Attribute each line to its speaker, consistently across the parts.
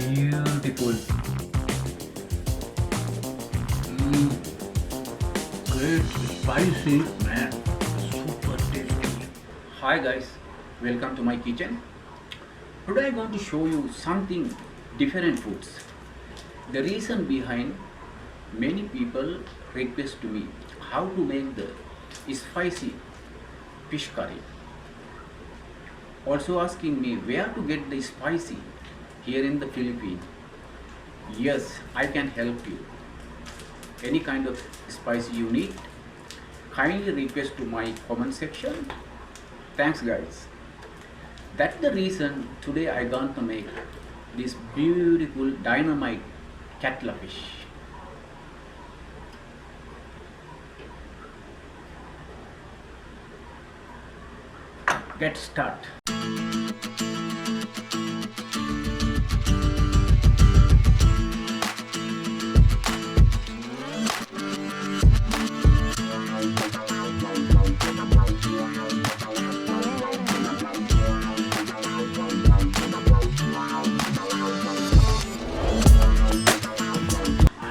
Speaker 1: beautiful, great, spicy, man, super tasty. Hi guys, welcome to my kitchen. Today I'm going to show you something different foods. The reason behind many people request to me how to make the spicy fish curry. Also asking me where to get the spicy here in the Philippines. Yes, I can help you. Any kind of spicy you need, kindly request to my comment section. Thanks guys. That's the reason today I going to make this beautiful Dynamite Catla fish. Get start.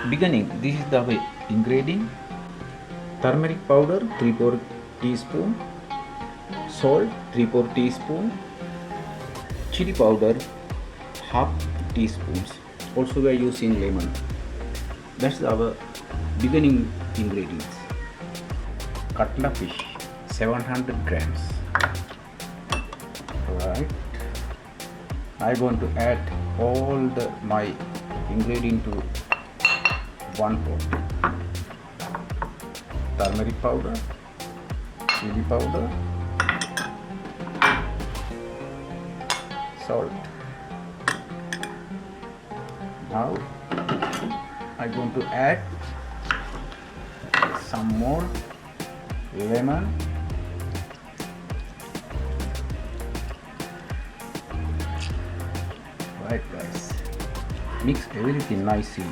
Speaker 1: Beginning, this is the ingredient: turmeric powder 3/4 teaspoon, salt 3/4 teaspoon, chili powder half teaspoons. Also we are using lemon. That's our beginning ingredients. Catla fish 700 grams. Right. I'm going to add all my ingredient to one pot. Turmeric powder, chili powder, salt. Now I'm going to add some more lemon. Right guys, mix everything nicely.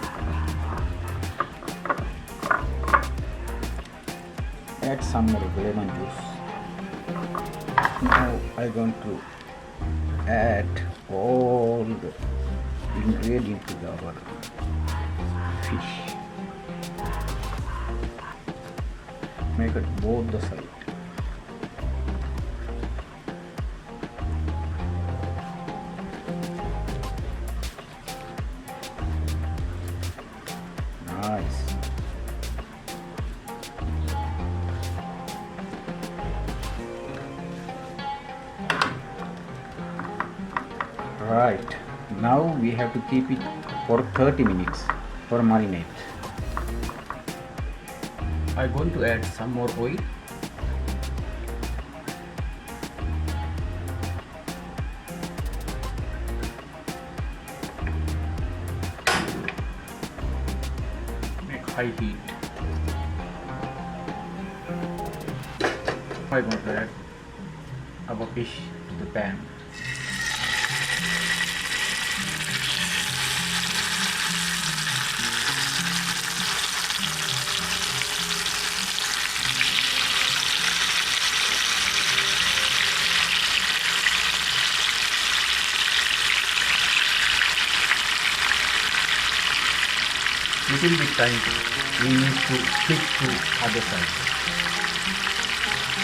Speaker 1: Add some more lemon juice. Now I'm going to add all the ingredients to our fish. Make it both the sides. Nice. Right, now we have to keep it for 30 minutes for marinate. I'm going to add some more oil. Make high heat. I'm going to add our fish to the pan. Little bit time we need to flip to other side.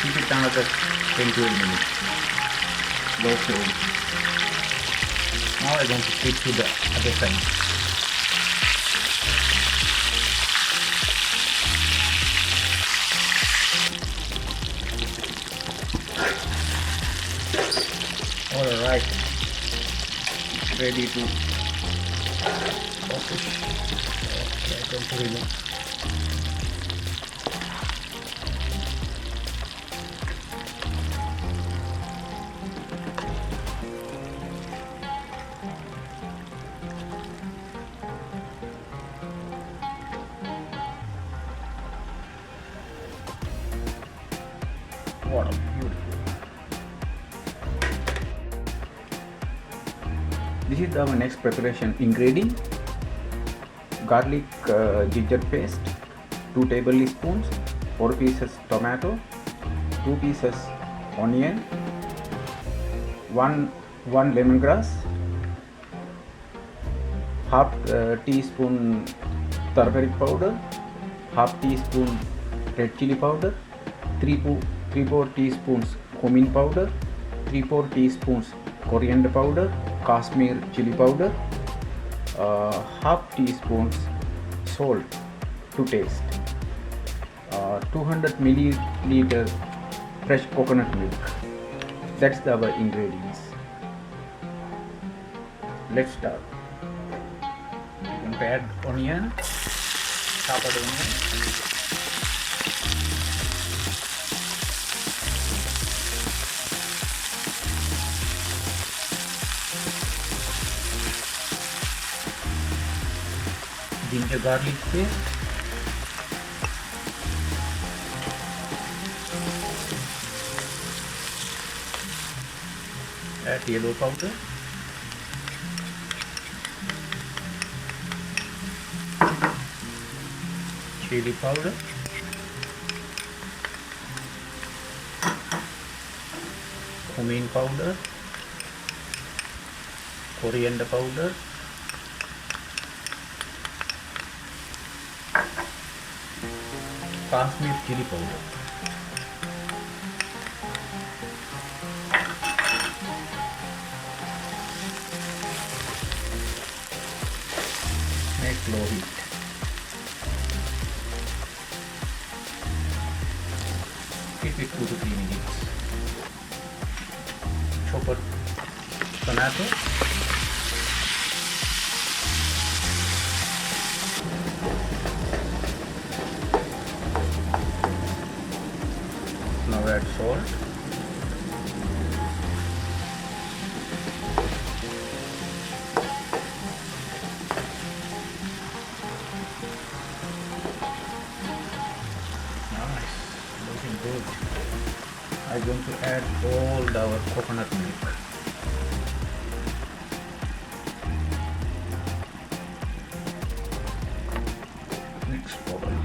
Speaker 1: Keep it another 10-12 minutes. Low flame. Now I'm going to flip to the other side. Alright. Ready to focus. Don't remove. What a beautiful. This is our next preparation ingredient: garlic ginger paste 2 tablespoons, 4 pieces tomato, 2 pieces onion, 1 lemongrass, half teaspoon turmeric powder, half teaspoon red chili powder, 3-4 teaspoons cumin powder, 3-4 teaspoons coriander powder, Kashmir chili powder, half teaspoons salt to taste, 200 milliliter fresh coconut milk. That's our ingredients. Let's start. You can add onion, chopped onion. Ginger garlic paste. Add yellow powder. Chili powder. Cumin powder. Coriander powder. Kashmir chili powder. Make low heat. Keep it 2 to 3 minutes. Chop tomato. Now add salt. Nice, looking good. I'm going to add all our coconut milk. Mix properly.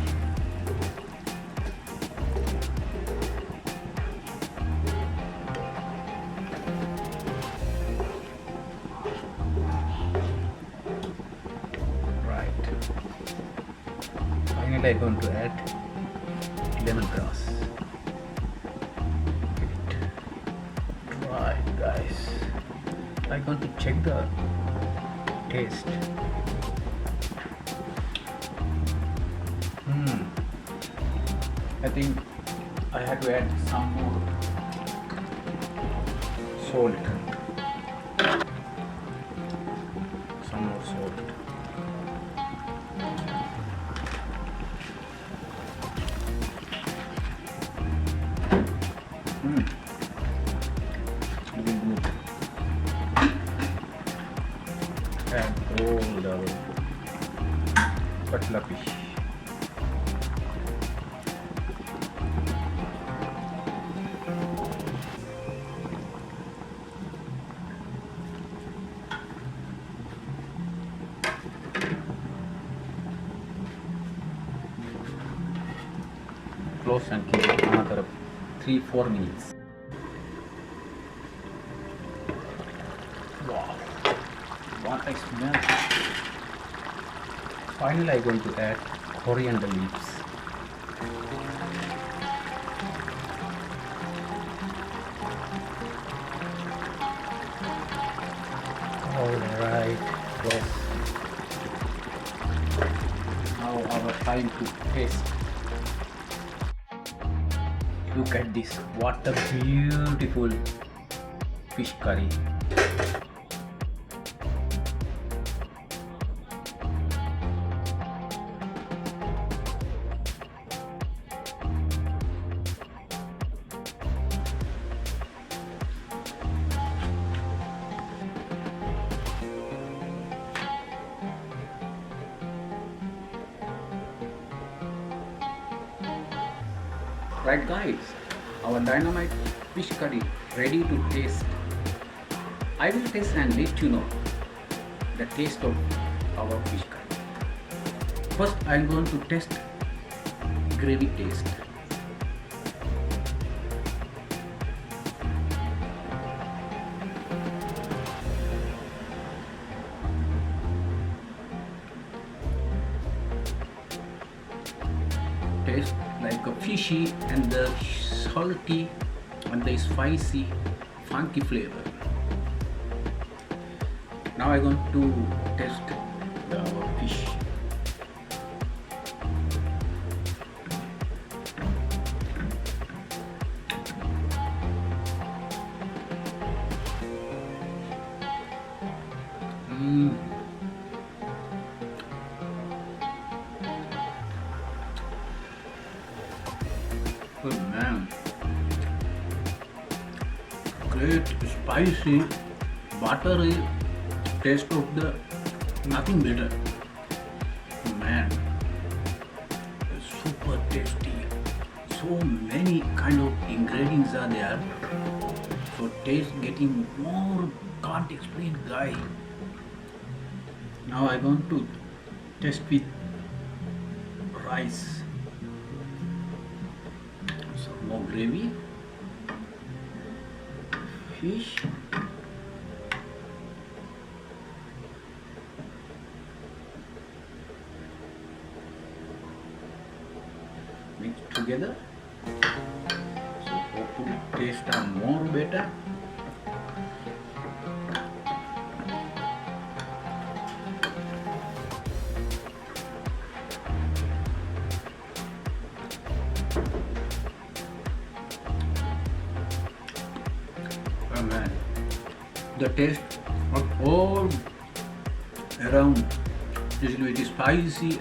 Speaker 1: Finally, I'm going to add lemongrass. Give it dry, guys. I'm going to check the taste. I think I had to add some more salt. Some more salt. Really good. Add all the katla fish. Close and keep it another 3-4 minutes. Wow, what a smell! Finally, I'm going to add coriander leaves. Alright, yes. Now our time to taste. Look at this, what a beautiful fish curry. Right guys, our dynamite fish curry ready to taste. I will taste and let you know the taste of our fish curry. First I am going to test gravy taste. taste like a fishy and the salty and the spicy, funky flavor. Now I'm going to test the fish. Good man. Great spicy, buttery taste of the nothing better. Man, it's super tasty. So many kind of ingredients are there. So taste getting more, can't explain, guy. Now I want to test with rice. Some more gravy, fish, mix together. So hopefully taste are more better. Oh man, the taste of all around is very spicy,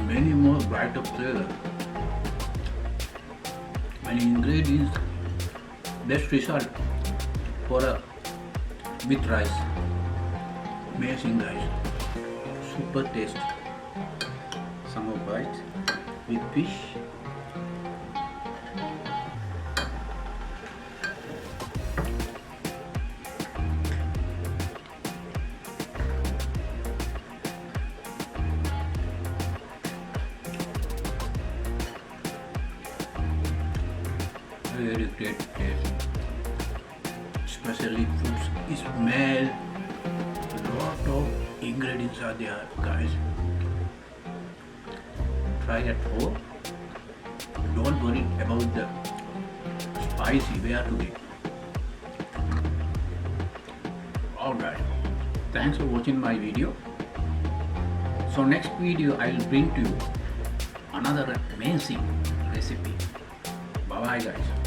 Speaker 1: many more brighter flavor. Many ingredients, best result for a with rice. Amazing guys, super taste. Some more bites with fish. Very great taste, especially foods smell. Lot of ingredients are there, guys. Try at home. Don't worry about the spicy where to get. Alright, thanks for watching my video. So next video I will bring to you another amazing recipe. Bye bye guys.